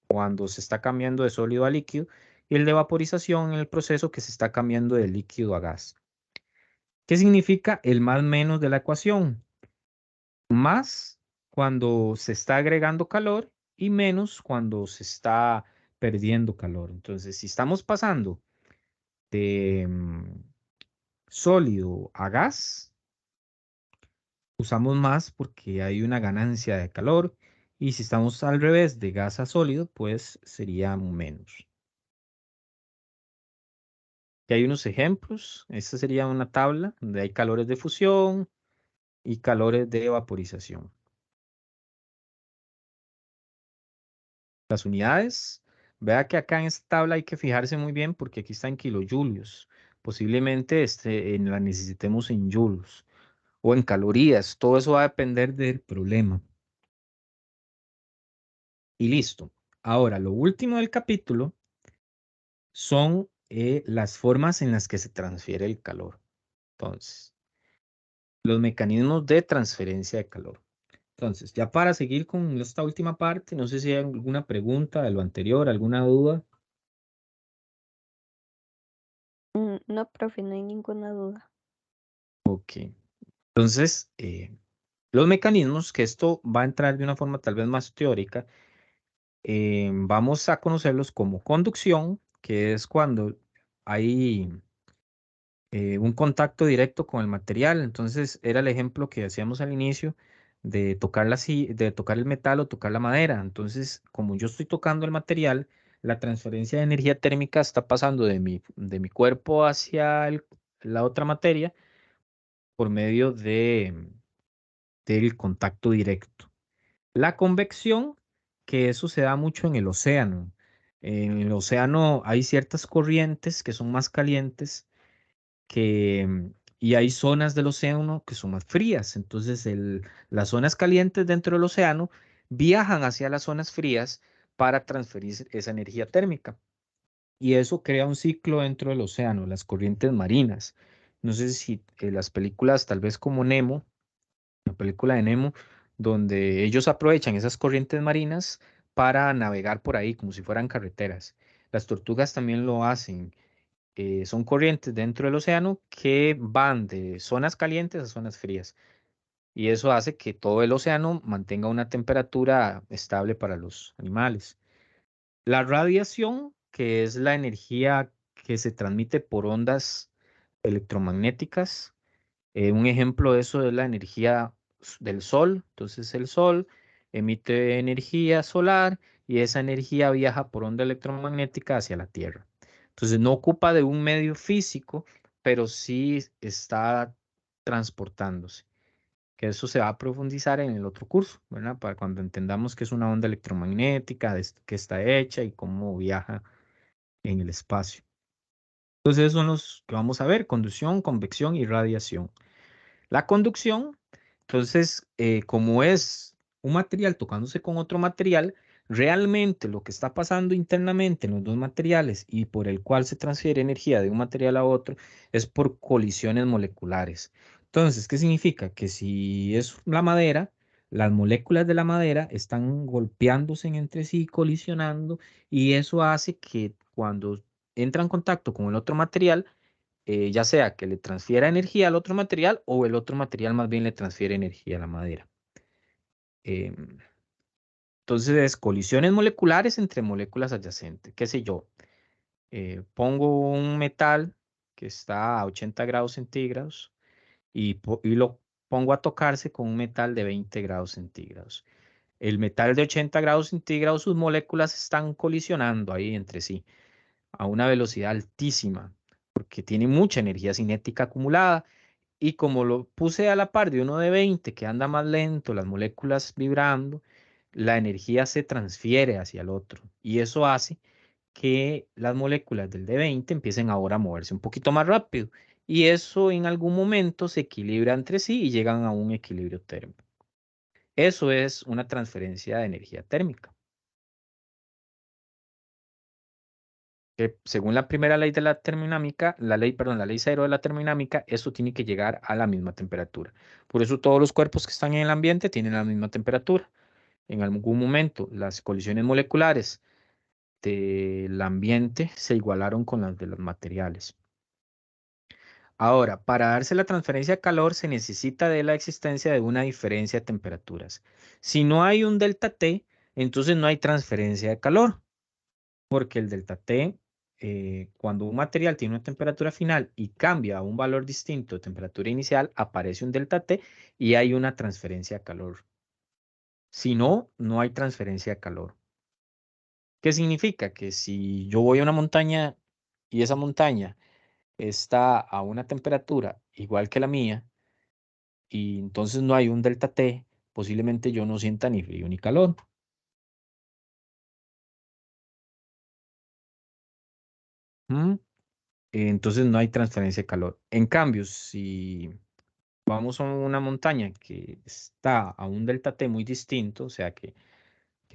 cuando se está cambiando de sólido a líquido y el de vaporización en el proceso que se está cambiando de líquido a gas. ¿Qué significa el más menos de la ecuación? Más cuando se está agregando calor y menos cuando se está perdiendo calor. Entonces, si estamos pasando de sólido a gas, usamos más porque hay una ganancia de calor. Y si estamos al revés, de gas a sólido, pues sería menos. Y hay unos ejemplos. Esta sería una tabla donde hay calores de fusión y calores de vaporización. Las unidades, vea que acá en esta tabla hay que fijarse muy bien porque aquí está en kilojulios. Posiblemente la necesitemos en joules o en calorías. Todo eso va a depender del problema. Y listo. Ahora, lo último del capítulo son las formas en las que se transfiere el calor. Entonces, los mecanismos de transferencia de calor. Entonces, ya para seguir con esta última parte, no sé si hay alguna pregunta de lo anterior, alguna duda. No, profe, no hay ninguna duda. Ok. Entonces, los mecanismos, que esto va a entrar de una forma tal vez más teórica, vamos a conocerlos como conducción, que es cuando hay un contacto directo con el material. Entonces, era el ejemplo que hacíamos al inicio de tocar de tocar el metal o tocar la madera. Entonces, como yo estoy tocando el material, la transferencia de energía térmica está pasando de mi cuerpo hacia la otra materia por medio del contacto directo. La convección, que eso se da mucho en el océano. En el océano hay ciertas corrientes que son más calientes y hay zonas del océano que son más frías. Entonces, las zonas calientes dentro del océano viajan hacia las zonas frías para transferir esa energía térmica. Y eso crea un ciclo dentro del océano, las corrientes marinas. No sé si las películas, tal vez como Nemo, la película de Nemo, donde ellos aprovechan esas corrientes marinas para navegar por ahí como si fueran carreteras. Las tortugas también lo hacen. Son corrientes dentro del océano que van de zonas calientes a zonas frías. Y eso hace que todo el océano mantenga una temperatura estable para los animales. La radiación, que es la energía que se transmite por ondas electromagnéticas, un ejemplo de eso es la energía del sol. Entonces el sol emite energía solar y esa energía viaja por onda electromagnética hacia la Tierra. Entonces no ocupa de un medio físico, pero sí está transportándose. Que eso se va a profundizar en el otro curso, ¿verdad? Para cuando entendamos qué es una onda electromagnética, de qué está hecha y cómo viaja en el espacio. Entonces esos son los que vamos a ver: conducción, convección y radiación. La conducción, entonces, como es un material tocándose con otro material, realmente lo que está pasando internamente en los dos materiales y por el cual se transfiere energía de un material a otro es por colisiones moleculares. Entonces, ¿qué significa? Que si es la madera, las moléculas de la madera están golpeándose entre sí, colisionando, y eso hace que cuando entra en contacto con el otro material, ya sea que le transfiera energía al otro material o el otro material más bien le transfiere energía a la madera. Em, entonces, colisiones moleculares entre moléculas adyacentes. ¿Qué sé yo? Pongo un metal que está a 80 grados centígrados y lo pongo a tocarse con un metal de 20 grados centígrados. El metal de 80 grados centígrados, sus moléculas están colisionando ahí entre sí a una velocidad altísima porque tiene mucha energía cinética acumulada. Y como lo puse a la par de uno de 20 que anda más lento, las moléculas vibrando, la energía se transfiere hacia el otro. Y eso hace que las moléculas del de 20 empiecen ahora a moverse un poquito más rápido. Y eso en algún momento se equilibra entre sí y llegan a un equilibrio térmico. Eso es una transferencia de energía térmica. Que según la primera ley de la termodinámica, la ley cero de la termodinámica, eso tiene que llegar a la misma temperatura. Por eso todos los cuerpos que están en el ambiente tienen la misma temperatura. En algún momento, las colisiones moleculares del ambiente se igualaron con las de los materiales. Ahora, para darse la transferencia de calor se necesita de la existencia de una diferencia de temperaturas. Si no hay un delta T, entonces no hay transferencia de calor, porque el delta T, cuando un material tiene una temperatura final y cambia a un valor distinto de temperatura inicial, aparece un delta T y hay una transferencia de calor. Si no, no hay transferencia de calor. ¿Qué significa? Que si yo voy a una montaña y esa montaña está a una temperatura igual que la mía y entonces no hay un delta T, posiblemente yo no sienta ni frío ni calor. ¿Mm? Entonces no hay transferencia de calor. En cambio, si vamos a una montaña que está a un delta T muy distinto, o sea que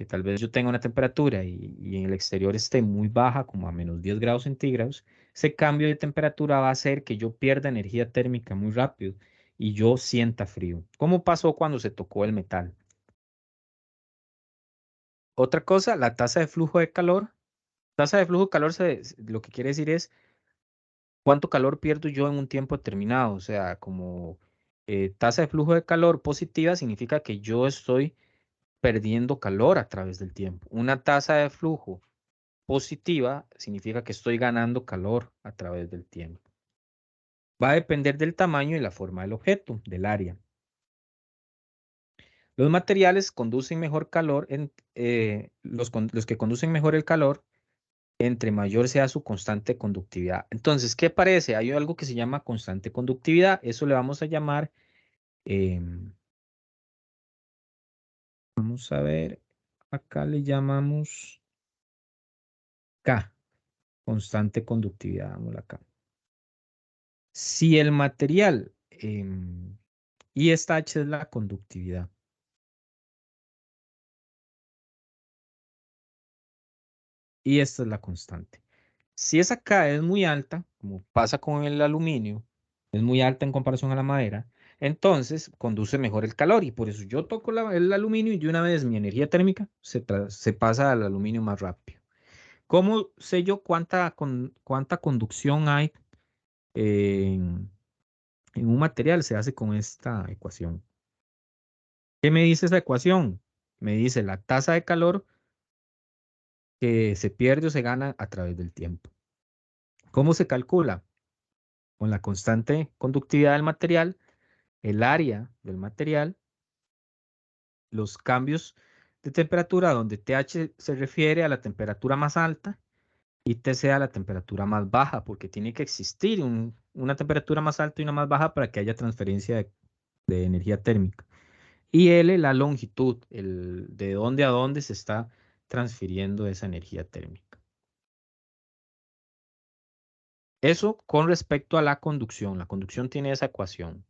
tal vez yo tenga una temperatura y en el exterior esté muy baja, como a menos 10 grados centígrados, ese cambio de temperatura va a hacer que yo pierda energía térmica muy rápido y yo sienta frío. ¿Cómo pasó cuando se tocó el metal? Otra cosa, la tasa de flujo de calor. Tasa de flujo de calor lo que quiere decir es ¿cuánto calor pierdo yo en un tiempo determinado? O sea, como tasa de flujo de calor positiva significa que yo estoy perdiendo calor a través del tiempo. Una tasa de flujo positiva significa que estoy ganando calor a través del tiempo. Va a depender del tamaño y la forma del objeto, del área. Los materiales conducen mejor calor, los que conducen mejor el calor, entre mayor sea su constante conductividad. Entonces, ¿qué parece? Hay algo que se llama constante conductividad. Eso le vamos a llamar, vamos a ver, acá le llamamos K, constante conductividad. Vamos acá. Si el material, y esta H es la conductividad. Y esta es la constante. Si esa K es muy alta, como pasa con el aluminio, es muy alta en comparación a la madera, entonces conduce mejor el calor y por eso yo toco el aluminio y de una vez mi energía térmica se pasa al aluminio más rápido. ¿Cómo sé yo cuánta conducción hay en, en un material? Se hace con esta ecuación. ¿Qué me dice esa ecuación? Me dice la tasa de calor que se pierde o se gana a través del tiempo. ¿Cómo se calcula? Con la constante conductividad del material, el área del material, los cambios de temperatura, donde TH se refiere a la temperatura más alta y TC a la temperatura más baja, porque tiene que existir una temperatura más alta y una más baja para que haya transferencia de energía térmica. Y L, la longitud, de dónde a dónde se está transfiriendo esa energía térmica. Eso con respecto a la conducción. La conducción tiene esa ecuación.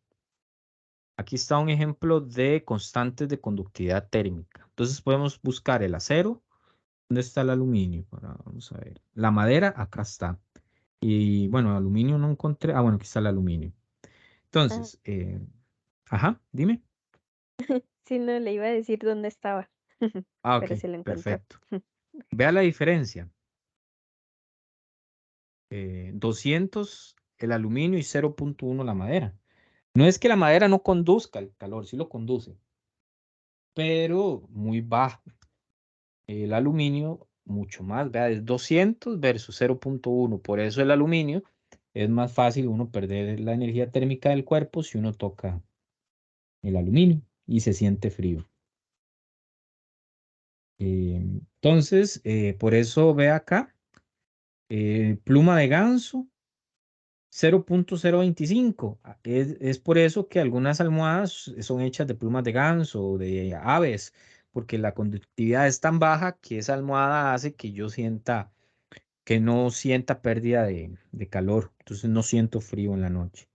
Aquí está un ejemplo de constantes de conductividad térmica. Entonces podemos buscar el acero. ¿Dónde está el aluminio? Vamos a ver. La madera, acá está. Y bueno, aluminio no encontré. Ah, bueno, aquí está el aluminio. Ah, Entonces, ajá, dime. sí, no le iba a decir dónde estaba, Ah, ok, pero se lo encontró. perfecto. Vea la diferencia. 200 el aluminio y 0.1 la madera. No es que la madera no conduzca el calor, sí lo conduce, pero muy bajo. El aluminio mucho más, vea, es 200 versus 0.1. Por eso el aluminio es más fácil uno perder la energía térmica del cuerpo si uno toca el aluminio y se siente frío. Entonces, por eso ve acá, pluma de ganso 0.025. Es por eso que algunas almohadas son hechas de plumas de ganso o de aves, porque la conductividad es tan baja que esa almohada hace que no sienta pérdida de calor, entonces no siento frío en la noche.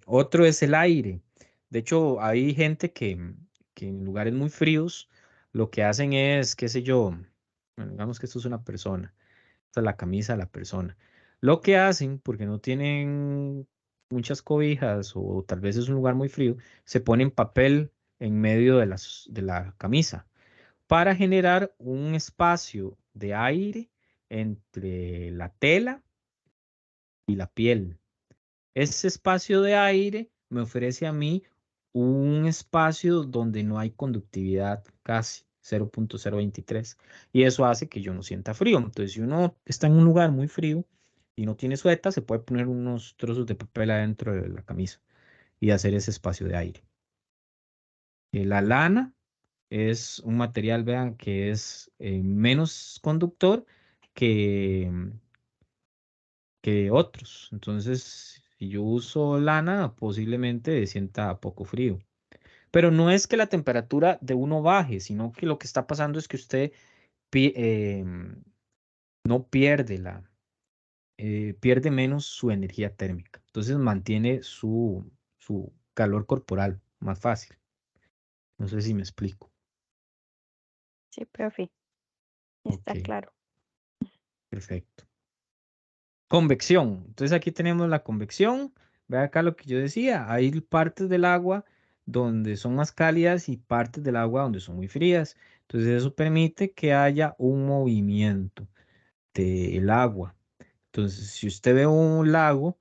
Otro es el aire. De hecho, hay gente que en lugares muy fríos lo que hacen es, qué sé yo, bueno, digamos que esto es una persona, esta es la camisa de la persona. Lo que hacen, porque no tienen muchas cobijas o tal vez es un lugar muy frío, se ponen papel en medio de la camisa para generar un espacio de aire entre la tela y la piel. Ese espacio de aire me ofrece a mí un espacio donde no hay conductividad casi 0.023 y eso hace que yo no sienta frío. Entonces, si uno está en un lugar muy frío y no tiene sueta, se puede poner unos trozos de papel adentro de la camisa y hacer ese espacio de aire. La lana es un material, vean, que es menos conductor que, que otros. Entonces, si yo uso lana, posiblemente sienta poco frío. Pero no es que la temperatura de uno baje, sino que lo que está pasando es que usted no pierde pierde menos su energía térmica. Entonces mantiene su calor corporal más fácil. No sé si me explico. Sí, profe, Ok, está claro. perfecto. Convección. Entonces aquí tenemos la convección. Ve acá lo que yo decía. Hay partes del agua donde son más cálidas y partes del agua donde son muy frías. Entonces eso permite que haya un movimiento del agua. Entonces, si usted ve un lago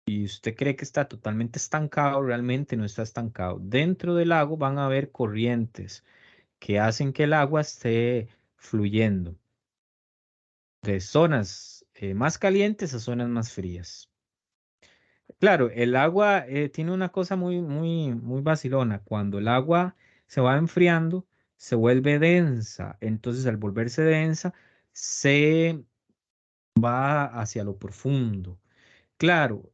y usted cree que está totalmente estancado, realmente no está estancado. Dentro del lago van a haber corrientes que hacen que el agua esté fluyendo de zonas más calientes a zonas más frías. Claro, el agua tiene una cosa muy vacilona. Cuando el agua se va enfriando, se vuelve densa. Entonces, al volverse densa, se va hacia lo profundo. Claro,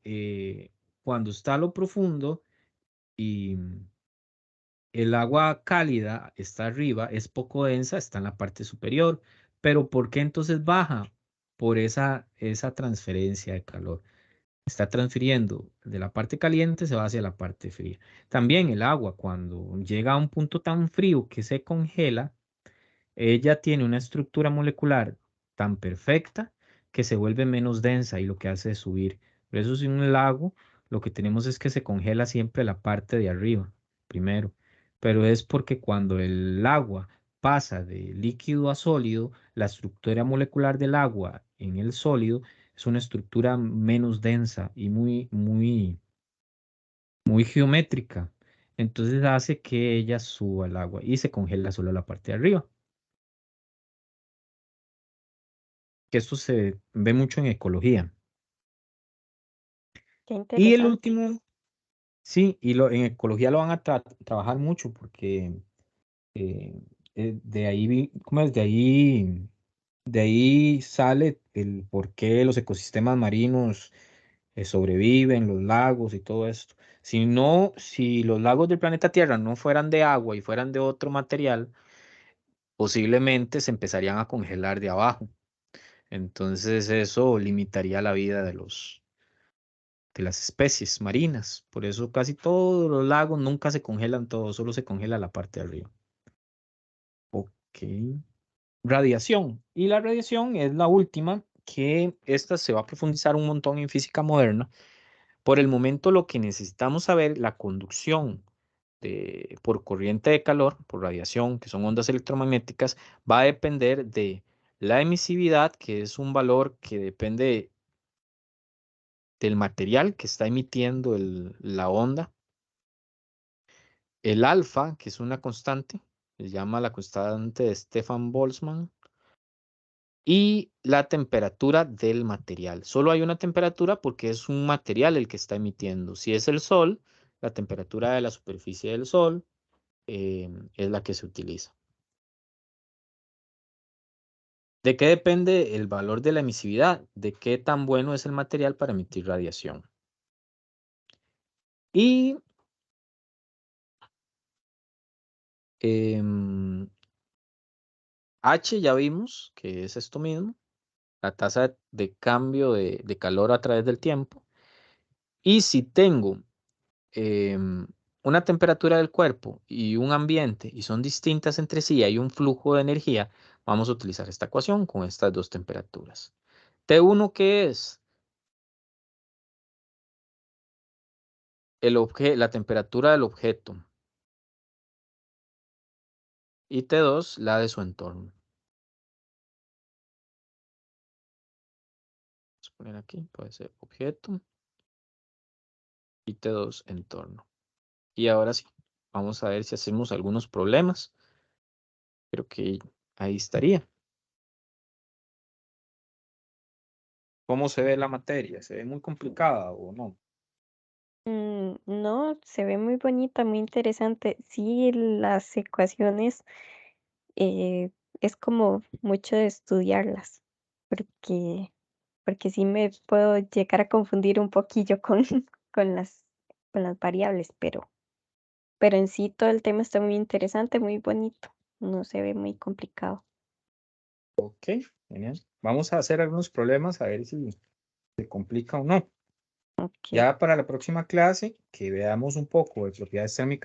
cuando está a lo profundo y el agua cálida está arriba, es poco densa, está en la parte superior. Pero ¿por qué entonces baja? Por esa transferencia de calor. Está transfiriendo de la parte caliente, se va hacia la parte fría. También el agua, cuando llega a un punto tan frío que se congela, ella tiene una estructura molecular tan perfecta que se vuelve menos densa y lo que hace es subir. Por eso, si un lago, lo que tenemos es que se congela siempre la parte de arriba, primero. Pero es porque cuando el agua pasa de líquido a sólido, la estructura molecular del agua en el sólido es una estructura menos densa y muy geométrica. Entonces hace que ella suba el agua y se congela solo la parte de arriba. Que esto se ve mucho en ecología. Qué Y el interesante. último, sí, en ecología lo van a trabajar mucho porque eh, de ahí, ¿cómo es? De ahí sale el por qué los ecosistemas marinos sobreviven, los lagos y todo esto. Si no, si los lagos del planeta Tierra no fueran de agua y fueran de otro material, posiblemente se empezarían a congelar de abajo. Entonces eso limitaría la vida de las especies marinas. Por eso casi todos los lagos nunca se congelan todos, solo se congela la parte de arriba. Ok. Radiación. Y la radiación es la última, que esta se va a profundizar un montón en física moderna. Por el momento lo que necesitamos saber, la conducción por corriente de calor, por radiación, que son ondas electromagnéticas, va a depender de la emisividad, que es un valor que depende del material que está emitiendo la onda. El alfa, que es una constante, se llama la constante de Stefan Boltzmann, y la temperatura del material. Solo hay una temperatura porque es un material el que está emitiendo. Si es el sol, la temperatura de la superficie del sol es la que se utiliza. ¿De qué depende el valor de la emisividad? ¿De qué tan bueno es el material para emitir radiación? Y em, H ya vimos que es esto mismo, la tasa de cambio de calor a través del tiempo. Y si tengo una temperatura del cuerpo y un ambiente y son distintas entre sí, hay un flujo de energía, vamos a utilizar esta ecuación con estas dos temperaturas. T1, ¿qué es? La temperatura del objeto. Y T2, la de su entorno. Vamos a poner aquí, puede ser objeto y T2, entorno. Y ahora sí, vamos a ver si hacemos algunos problemas. Creo que ahí estaría. ¿Cómo se ve la materia? ¿Se ve muy complicada o no? No, se ve muy bonita, muy interesante. Sí, las ecuaciones es como mucho de estudiarlas, porque, porque sí me puedo llegar a confundir un poquillo con, con con las variables, pero en sí todo el tema está muy interesante, muy bonito. No se ve muy complicado. Ok, genial. Vamos a hacer algunos problemas a ver si se complica o no. Ok. Ya para la próxima clase, que veamos un poco de propiedades térmicas